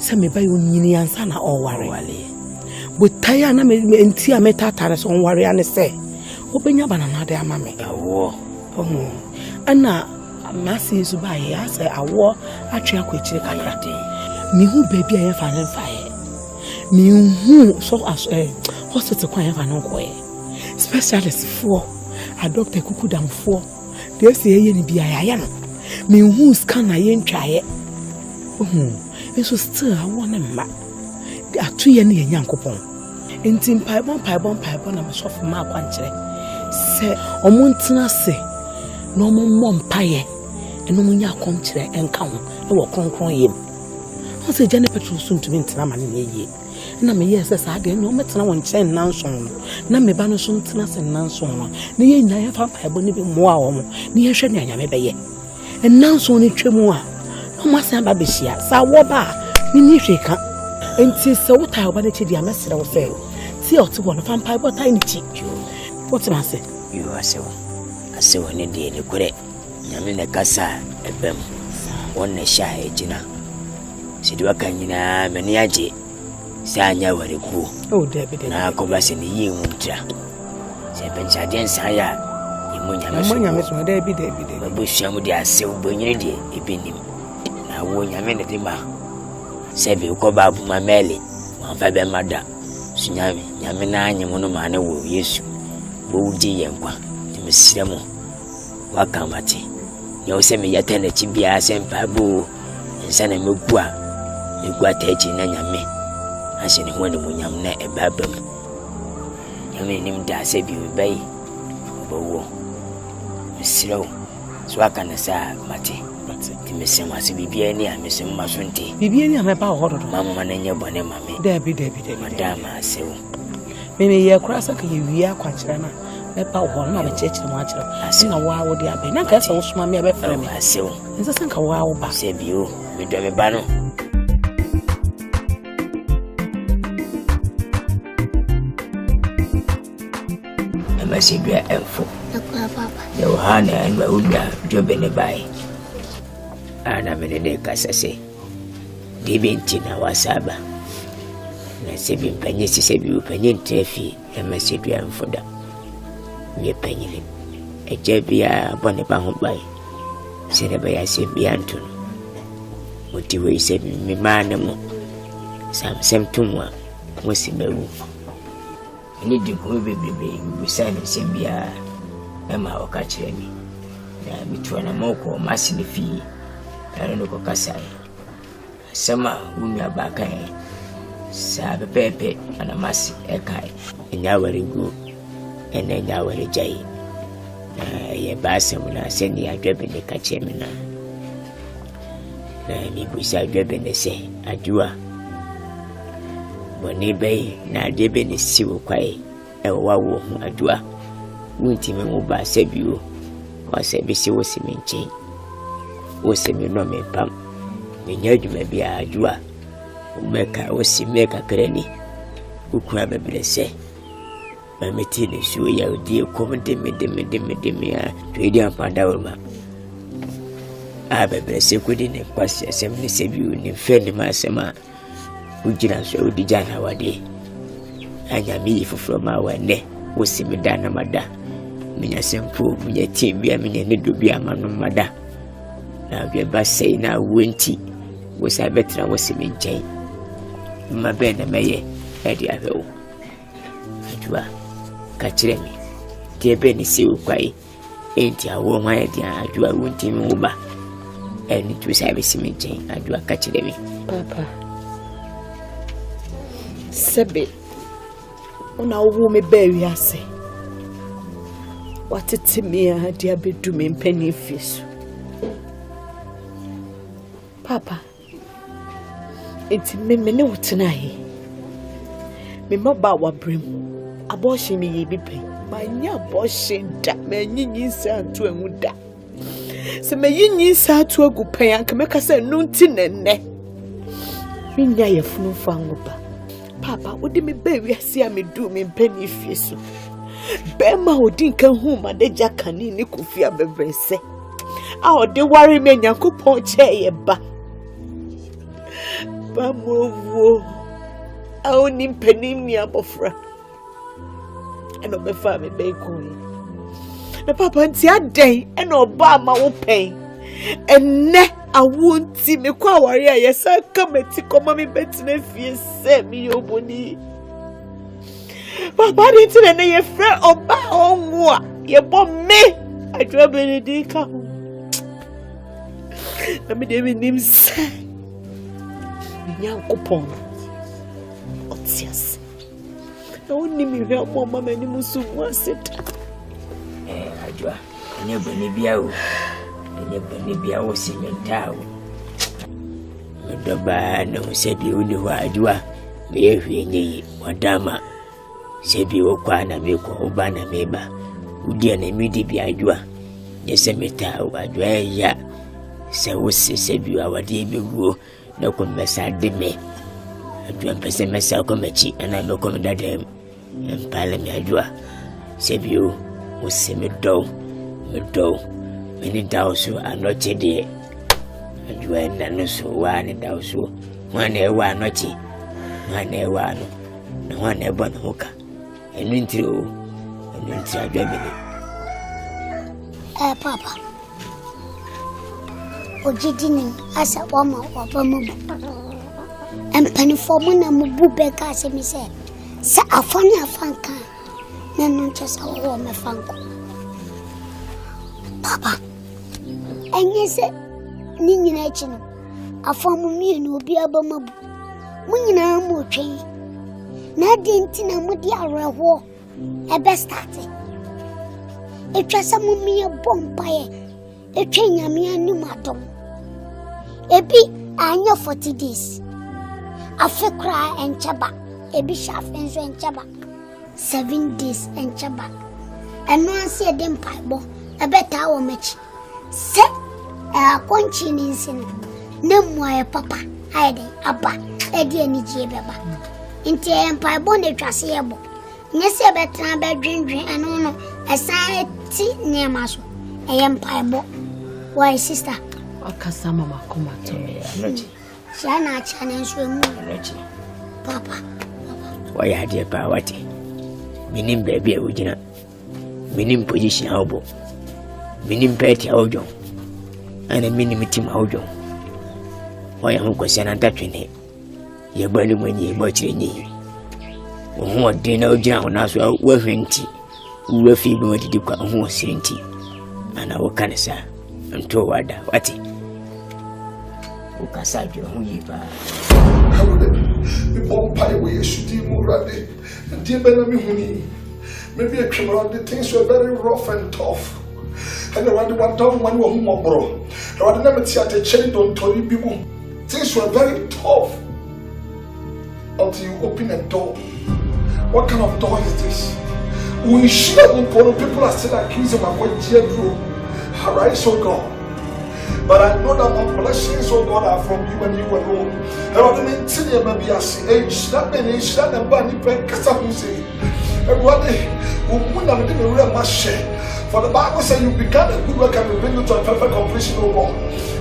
Some may buy you Niansana or worry. But Tayana and Tia Metatas on worry and say, open your banana, dear mammy. And now, Massy is by us, I wore a chair which you can get. Me who baby I find fire. Me who so as a hospital quiet and no way. Specialist for a doctor cuckoo down for. There's the any be I am. Me who's can I ain't try it. It was still a one and there are 2 years young coupon. In Tim Pipe on, I'm a soft mark one check. Say, or Montana say, no more mom pie, and no more come to and come, or conquer him. I say, Jenny Petrol soon to be in Tanaman in a year. And I'm a yes, as I get no matter one chain now son. Nammy Bannerson Tanas and Nanson. Near Niafa Pipe, more, near Shania Maybe. And now so only Tremoa. No more San Babishia, Sawaba, Minishika. And tis so tired by the Chidia Master of Fail. See out to one of Vampire, but I need you. What's I say? You are so. I saw an Indian, you could it. Yamina Casa, a bem. One shy, Gina. Siduakana, Maniaji. Sanya were cool. Oh, David, now go back in the year winter. Seven Sergeant Saya. Among Miss David, the bush Yamudia, so when you did, even him. Now, when you made it, Sebi ukoba mameli wamfabe mada sunyami nyamena nyemuno mane wo Yesu bo uji yenkwa timisiremo wakamati nyose me yatene chibia sempa bu nsana megua techi na nyame asene woni munyam na ebabam nyame nim da sebi ubai bowo misiro so akana sa mate Timesem as Bibia near Miss Masunti. Bibia, my power, Mamma and your bonnet, mammy. Debbie, Madame, I say. Maybe you're cross, we are quite chana. My power, not a church and watcher. I see a wow, would have been a castle, mammy, I say. It's a sink a wow, but save you, with Demi Bano. I must see beer and four. Your honey and my wood, Jobin by. Ana menene kasase dibenti na wasaba na sebi mpanye sisebi upanye ntefi ema sebi amfoda nye panyile ejebia bone bahombai sereba ya sebi antun motiwe sebi mimana mo samsem tumwa mosimewu ni diku bebebe bisane sebia ema wakachemi na mitwana moko masini fi ano ko kasai sama umi abaka sa pepe ana masi ekai nyawari go ene nyawari jai ye basa muna seni adwebe ne kachemi na mi busa adwebe ne se adua boni bei na adwebe ne siwo kwai wawo hu adua wuntime mu ba sebiwo wa sebi siwo simenche Osemi no me pam. Minyaji mebi ajua. Umeka osimeka kreni. Ukwa beblese. Mameti ni suwe ya udie komende ya tuidi ampanda ulma. Beblese kudi ne kwasi asemni sebiu ni fendi masema. Ujina so udijana wadi. Anyami ifufroma wane. Osemi dana mada. Minya sempu, minya timbia, minya nidubia manu mada. Na bia say na wenti was I better was him in chain. My bene meye, Eddie Avo. Adua, catch me. Dear Benny, see you quite. Ain't ya woman, Adua won't even uba. And it was having him in chain. Adua catch me. Papa. Sebe. Una woman bury us. What it me, dear bedroom in penny fish. Papa, it's me no tonight. Me maba wa brim. Abortion me be pay. My nya abortion da me nyi sa to enwuda. Se me nyi sa to agu pay anka me ka say no nti nenne. Me nya ye funu fa ngoba. Papa, wo de me ba wi ase a me du me mpani fie so. Be ma odin kan hu ma de jakani ne kofia bebrese. a ɔde ware me Nyankopɔn kyɛ yɛ ba mowo a ɔni mpanim ni abɔfra ɛna ɔbɛfa me bɛkɔe na papa nti adɛn ɛna ɔba ama wo pɛn ɛnɛ awo nti me kɔ aware a yɛsa ka mati kɔma me bɛtena fie sɛ meyɛ oboni papa de nti na yɛfrɛ ɔba ɔnwo a yɛbɔ me adwa benedi ka ho na me de menim sɛ Nyankopɔn ɔtias na woni me hwɛ mo mama ni musu mu aseta adwa ene bani bia o ene bani bia o simenta o doba no se bi uni wa adwa me yehwe nyi wadama se bi o kwa na me ko oba na me ba udi na mi di bi adwa ye se meta o adwa ya se wo se bi awade bi guo na ko mesa de me adwa pese mesa ko mechi ana me ko dada empale me adwa se bi o se me do many dausu anoche de adwa na no so wa ne dausu wana e wa anoche wana e wa no na wana e ba no hoka enu ntiri adwa bi papa ojidini asa wama wabamu empanifo mu na mu bubeka se mi se sa afani afanka na no chesa wo me fanko papa enye se ni nyina echi no afamu mi na obi abamabu mu nyina mu otwen na de nti na mu di areho ebe start etwa sa mu mi bompaye etwa nyame anim adom ebi anya 40 days afekra enchaba ebi shafe nso enchaba 7 days enchaba eno ase de mpaibo ebeta wo mechi se akonchi ni nsin na muaye papa aide aba edi anije beba nti mpaibo ne twase yebo nyese betra bedwendwen eno no esa ti nyema so mpaibo why sister akasa mama koma to me anoche Shana chane swemu anoche papa why ade pa wate minim baby e wugina minim position awbo minim peti awjo ana minim team awjo why ho kwese na tatwene ye bali mwenye bo kirenyi wo de na wugina ho na so wa hwenti wo fi bi wadidi kwa ho sirinti ana wo kanisa nto wada wate ukasa jo hu yiba me bompa we shudi murade ndi be na me huni maybe a criminal the things were very rough and tough and around the one down one wo hu bro around na me ti ate cherry don tori bibu things were very tough until you open a door. What kind of door is this? We share people are still accusing my boy Jethro. Arise, oh God. But I know that my blessings, oh God, are from you and you alone. And I don't mean to maybe I see age, that many age, that and bunny pen, Casamusi. And what they would have been a real machine. For the Bible says you began a good work and will bring you to a perfect completion, oh God.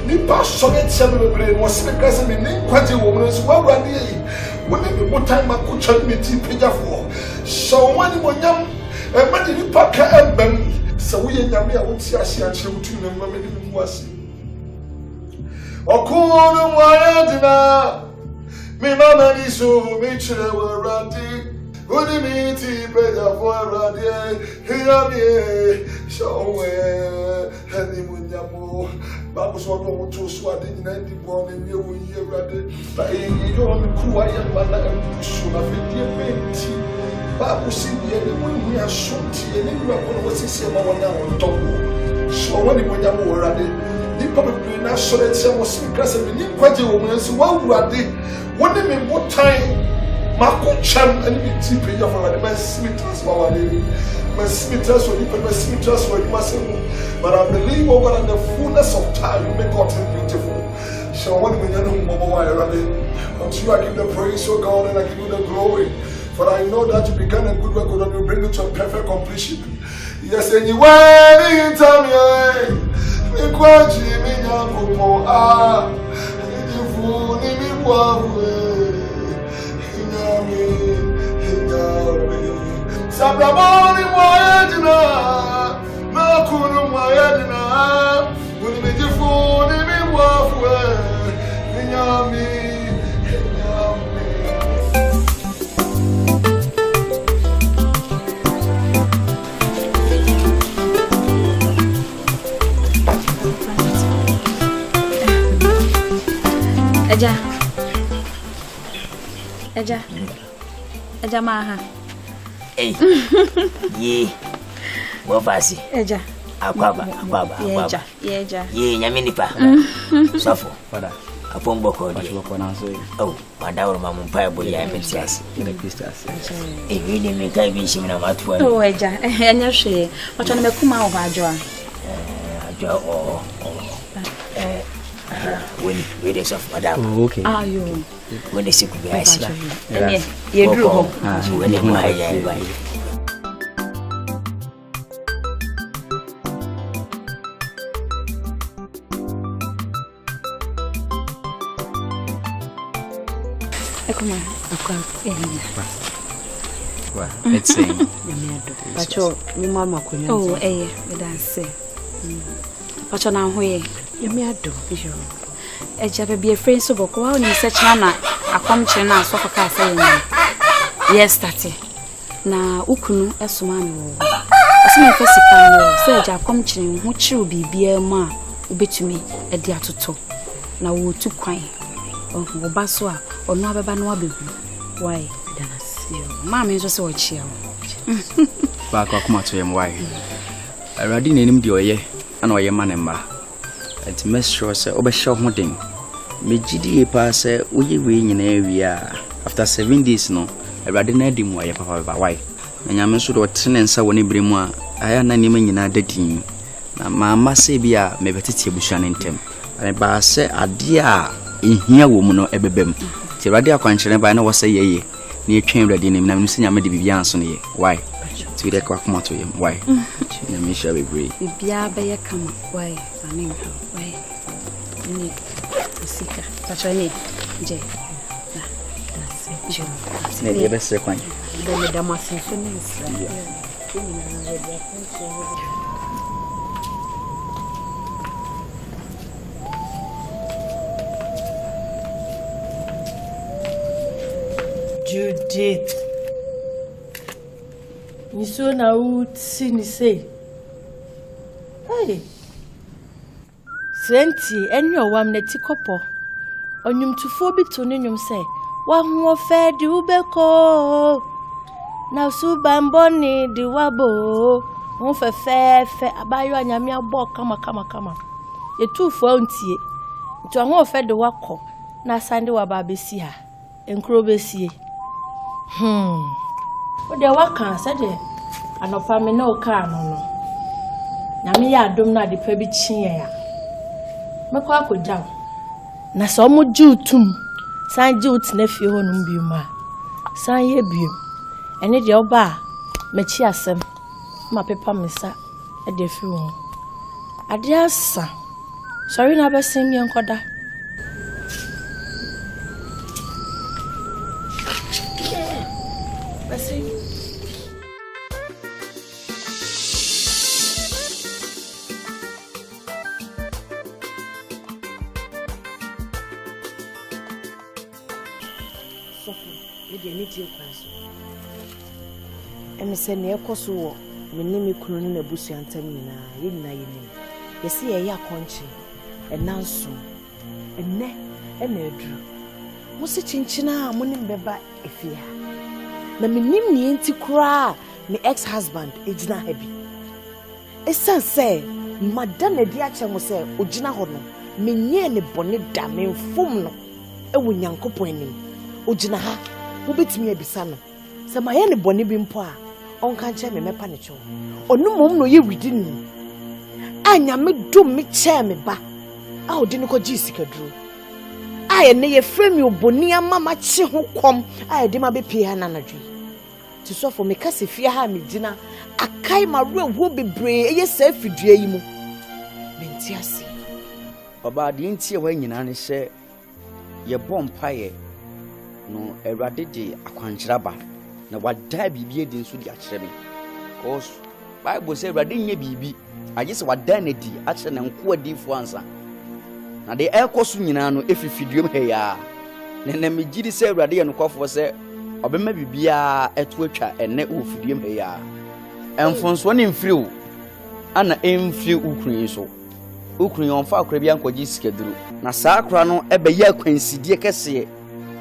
The passion and seven was the present in quite a woman as well. When you put time, I could tell me to pay for. So one more young and when you pack and bend. So we and Yamia would see us and she would tune and women in was. Okuna Wayadina, me mamma is so much were ratty. Would you meet tea, better for a radi? Here me, show where Henny Babus want to swat in 91 and you will hear rather. But you don't quite and soon of it. Babus in the end, we are shooting and you are going to see someone now on top. So when you were ready, the probably not sure that some was because of the quite a woman as well. What do you mean? What time? Marco Cham and me tea pay for the best smithers for my smithers will even my smithers for you. But I believe over in the fullness of time you make God beautiful. So when we know until I give the praise, oh God, and I give you the glory. For I know that you began a good work and you bring it to a perfect completion. Yes, anyway, tell me, Ikwaji minya kumo Ifuni mi kwawe Inyami Sabramoni mwayedina Nakunu mwayedina Unimijifuni mi kwawe Inyami Eja maha. Hey. Ye. Wafasi. Eja. Akwaba. Eja. Ye nyamini pa. Sofo. Father. Apombo ko di. Oh, madawro mamumpa boli ya metiasi. Ina Christus. We dey make I be shimina matwa. Oh, Eja. Enya hwe. Wacho na mekuma wo adwo a. Adwo oh. When they soft madam. Oh, okay. Ah, you. When they sick be ice. Yeah. You drew home. When they my yeah. Come on. Well, it's saying. Pacho, mi mama kunya. Oh, me dance. Pacho na hoye. Yemi ado. Eja be be friend so boko wa ni search na akomche na so ko ka say na. Yes start. Na ukunu esoma me wo. Asema fesi kan wo. So eja akomche ho chiri bibia mu a obetumi e de atoto. Na wo tu kwan. Wo ba so a ono abeba na wabehu. Why? Mama nso se wo chia wo. Ba kwa kuma to yem why. Already nenim de oye ana oye manemba. It mess sure say obesha ho den. Megidi pa say oye we nyina awia. After 7 days no, already na di mu oye papa ba why. Na nyame so do tene nsa woni bremu a aya na nima nyina dadin. Na mama se bia mebetete abusua ne ntem. Ani ba se ade a ehia wo mu no ebebem. Ti already akwankyere ba na wo say yeye. Na etwen already nim na mse nyame de bibia anso ne ye. Why? To the kwakuma to him. Why? Na me shall be brave. Bibia be ye kama. Why? Anin. Why? Ni sika. Tacho ni. Je. Na ye be se kwan. Dele da masinfo ni nsra. Judith. Niso na uti ni say. Hey. Senti eni owam na ti kopo. Onyumtufo bi to ne nyum say, "Wa hu ofe di ubeko. Na su bamboni di wabo. Hu fe abayo anyame abo kama. Yetufo antie. Nti hu ofe de wakọ na sande wa ba besi ha. Enkro besie. What the waka said anopa me na oka no na me ya adom na de pa bi chie ya mekọ akojaw na so mo juutum san juut na fie ho num bi ma san ye biom ene de oba me chi asem ma pepa me sa e de fi ho ade asa sorry na besim ye nkoda besim Emise ne ekoso wo menimi kunu na busu antam nyina ye nyina yenim yesi ye ya konche enanso enne ena eduru musi chinchina munim beba efia na menim ne enti kura me ex husband ejina habi esan say madam edi ache mo say ogina ho no menye ne bone da menfom no ewo nyankopon anim ogina ha wo betimi abisa no se maye ne bone bi mpo a onka nche me mepa ne cho onu mom no ye within anya me do me che me ba a odi ne ko ji sikaduru aye ne ye frame oboni amama chi ho kom aye de ma be pie ha na nadwi ti so for me kase fie ha me gina akai ma ro bebre eye sa fidua yi mu menti Matiasi. Baba, the intia when you nan say ye bomb pie no eradide akwanchiraba na wada bibie din so di akyerebe. Cause Bible say erade nye bibi agye se wada na di akyere na nko adifo ansa. Na de ekoso nyina no efifiduom heya. Na megidi say erade ye nokofo say obema bibia eto atwa ene ofiduom heya. Enfonso ne mfiriw ana emfiri ukrin so. Ukrin onfa akra bia nkwaji sikaduru. Na saa akra no ebeye akwansidie kese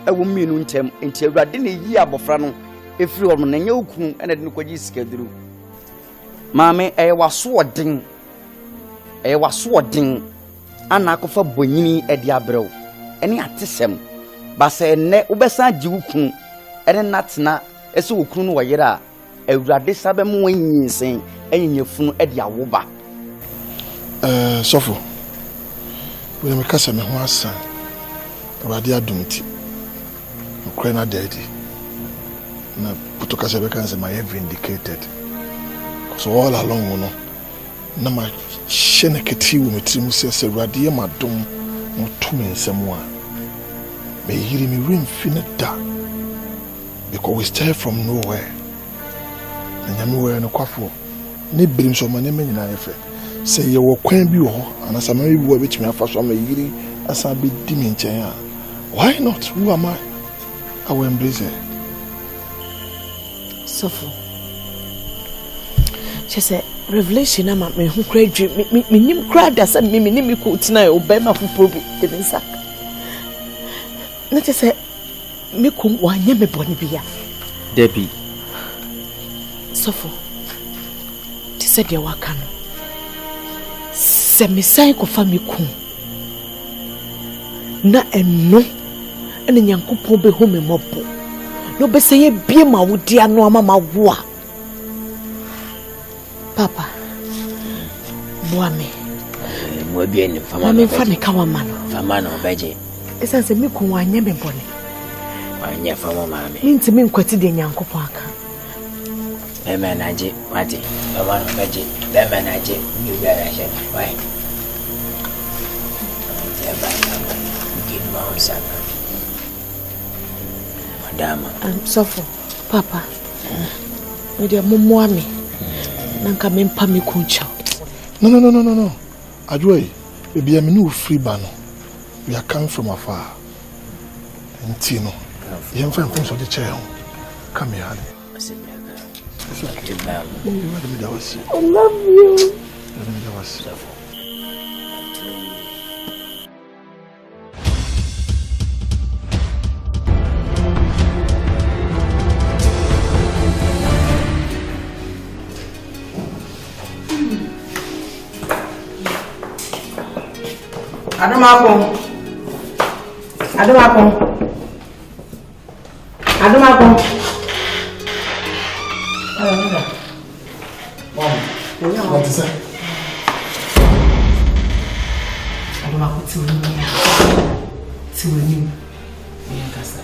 ewo mienu ntem enti awurade ne yi abofra no efiri hɔ no na nya ukun ena de no kwaji sikaduru. Maame waso odin ana akofa bonyini edi abrew ene atesem ba se ne wobesa agi ukun ene natena ese ukun no wɔyera awurade sabe mo wanyinsen enyefunu edi awoba. Sofo we me kasa me ho asa awurade adumti okra na daddy na puto kasa be kan say my vindicated. So all along no na ma shene keti wo metrim se awurade ma dom no to me nsem a me yiri me rim finita because we start from nowhere. Na nyame we no kwafo ne birim so ma ne nyina efe se ye wo kwan bi ho anasa ma bi wo betimi afa so ma yiri asa be di me nchen a why not? Who am I will embrace it. Sofo she said revelation am me hu kra dwe me nim kra da say me nim ko tina obema foforo bi de nsa na she say me ko wanya me boni bia Debbie Sofo she said ya waka no se me sai ko fa me ku na eno ene nyankopon be ho me mobo no be say ye bie ma wodi ano ama ma wo a Papa, boame. Mo bi eni fama. Mami fa ne kawa ma no. Fama no beje. Esa se mi ko wanya me bone. Wanya fama mami. Mi ntimi nkwati de nyankopon aka. Bema naje, wati. Fama no beje. Bema naje, mi bi ara she. Why? Eba na. Gid ma on saka. Madama. Sofo, Papa. We dey momo ami. Nanka mempa me kuncha. No. Adwoi, baby am no free bano. We are coming from afar. Ntino. Yem fan from so the chair. Come here, honey. I love you. Adomako. What is that? Adomako tiwani. Yankasa.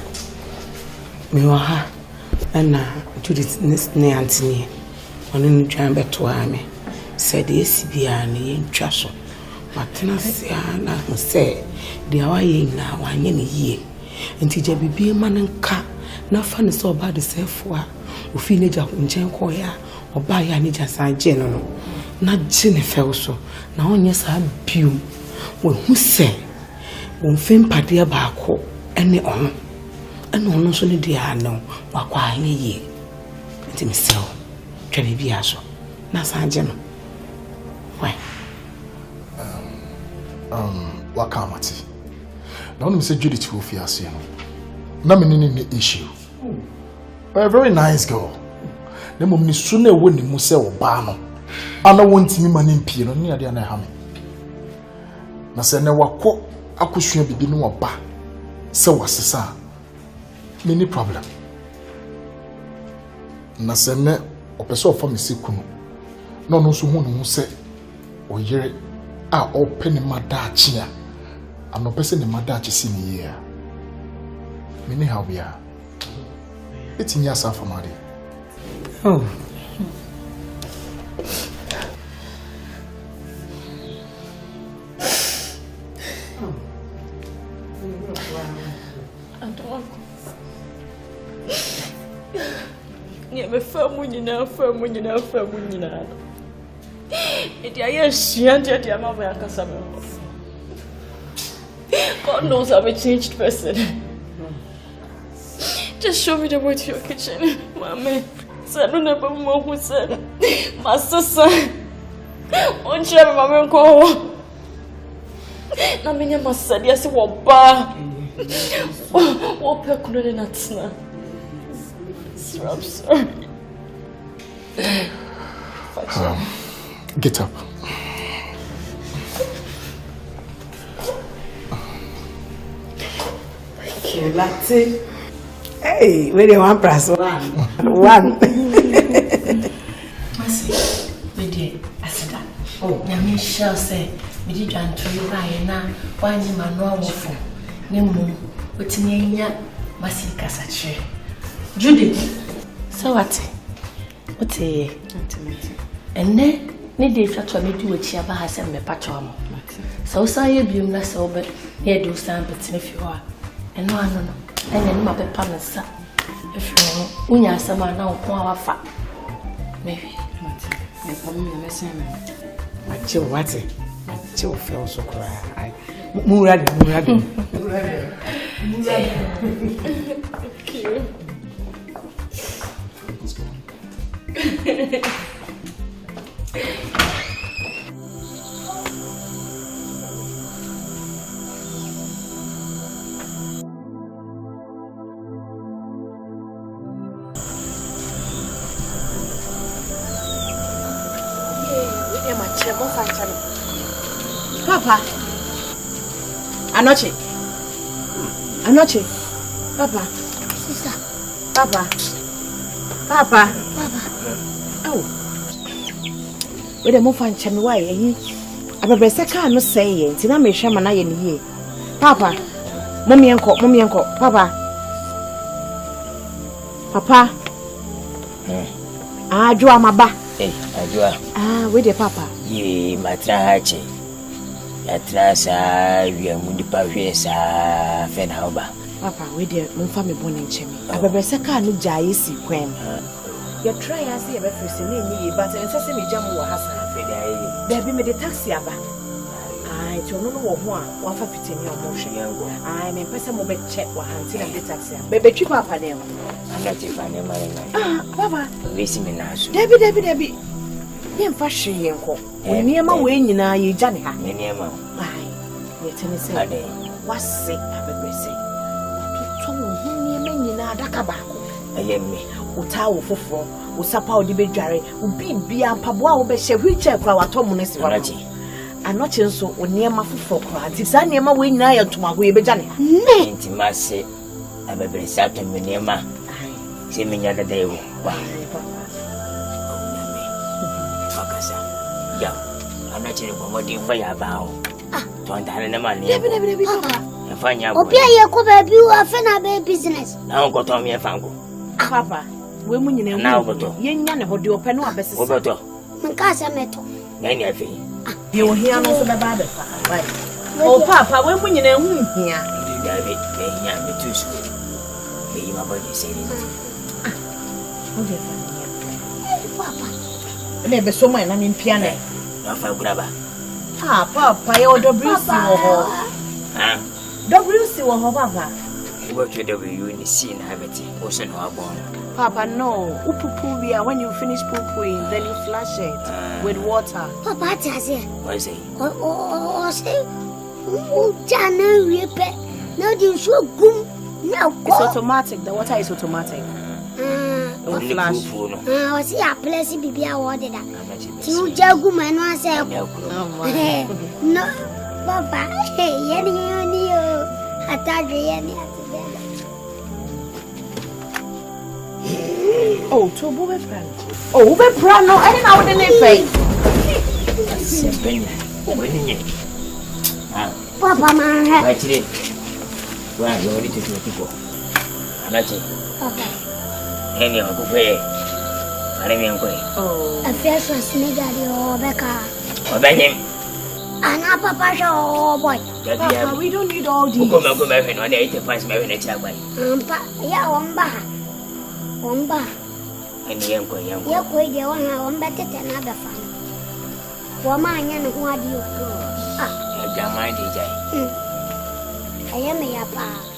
Me wa ha na Judith ne Anthony. Ono ni twan beto ame. Said esi bia na yentwa so. Matena sia na se dia wa ye na wanye ne yie. Enti je bibie manenka na fa ne so oba de sefo a ofi ne ja nchen ko ya oba ya ne ja sanje no na je ne fe so na onye sa biu we hu se won fem pade ba ko ene ono so ne dia no wakwa anye yie. Enti me se o twa bibia so na sanje no why wakamati na onu say Judith will fear see no na me ni issue. A very nice girl. Na mom ni su na ewo ni mu say oba no ana wontimi mane mpie no ne ade na ha me na say na wakọ akosua bibi no oba say wasesa me ni problem na say na opese ofa me sekunu na no so hu no say oyere a open madachi a ano pese ne madachi si ni ye me ni how we are etinya asa famade. Oh. me family na family. It is shunted your mama and Cassandra. God knows I'm a changed person. Just show me the way to your kitchen, Mommy. Son, never more who said, Master son. On chair, Mamma, go. Na minha maçaria se woba. Wopa kunde natsna. I'm sorry. Get up. Thank you, Latte. Hey, where do you want plus one? Mercy, we did. I said that. Oh, Yami shall say. We did run to you by now. Why you man no waffle? Nemo, with me, Massy Cassache. Judy, so what? What's a and then need if you told me to which Yaba has sent me patron. So, say you na sober, here do stand, but if you are. And no, and then my papa, sir. If you are someone now, poor fat. Maybe. What? Chill fell so cry. Murad. Papa. Anoche. Papa. Sister. Papa. Oh. We the move and chemi why eh? Abebese ka no say eh. Tina me hwa mana ye ne ye. Papa. Mommy enko. Papa. Ajua maba. Ajua. We the papa. Ye matrache. Yatrasa we mundi pahwe sa fena oba. Papa, we the mumfa me bone nchemi. Abebese ka no jaye si kwem. You try as you ever first name, but and say me jam wo hasa. There be me the taxi aba. I to no wo ho a wa fa pitani o mo hwe. I me pese mo be check wa hanti na the taxi. Be twi papa dem. Anda ti fa ne mare na. Papa, we si me na so. Debi. Ye mfa hwe ye nko. Oniema we nyina ye gya ne ha. Niema. Ai. Ye tene se. Ade. Wase abebese. To ho niema nyina adaka ba ko. Ayemme. Uta wo foforo wo sapa wo de bedware wo bibia mpaboa wo be hye wheelchair kwa watom ne se wa anoche nso wo niema foforo kwa nti sa niema we nyina ya ntoma ho ye begya ne nti mase abebere sa to me niema se me nya dada ewo wa akasa ya anoche ne ko di fa ya ba o to ndane ne ma ne debi papa fanya obi aye ko ba bi wa fa na be business na ko to me fango papa we mu nyina ye nya ne ho de ope no abesese oboto nka sa meto nani afi ye wo hia no so be ba be fa right o papa we mu nyina hu hia David be nya me tusu be yi ma body say ni o de fa papa ne be so mai na me mpia ne na fa guraba papa ye o WC wo ho WC wo ho papa what you do you see na habiti also no abon papa no upupu when you finish pooing then you flush it with water papa tase what is it say jana repe now the so gum now it's automatic the water is automatic flash I see a place bibia water that ti u jagu manu ase no papa yeni yo atadre yeni oh, to be friend. Oh, be proud no. I didn't know what the name Papa, man. Right today. Well, you already took your people. I'm not it. Papa. Any of the way. I didn't go. Oh, a first was nigga, Becca. Or by him. And our papa, oh boy. Papa, we don't need all these. Go back on 85 married a child. Yeah, Omba. ɛne yɛnkɔ yɛkɔ yi deɛ wɔn a wɔn bɛtetɛ no abɛfa no wɔn a anyɛ ne ho adeɛ o ɛdwaman de gyae ɛyɛ me ya paa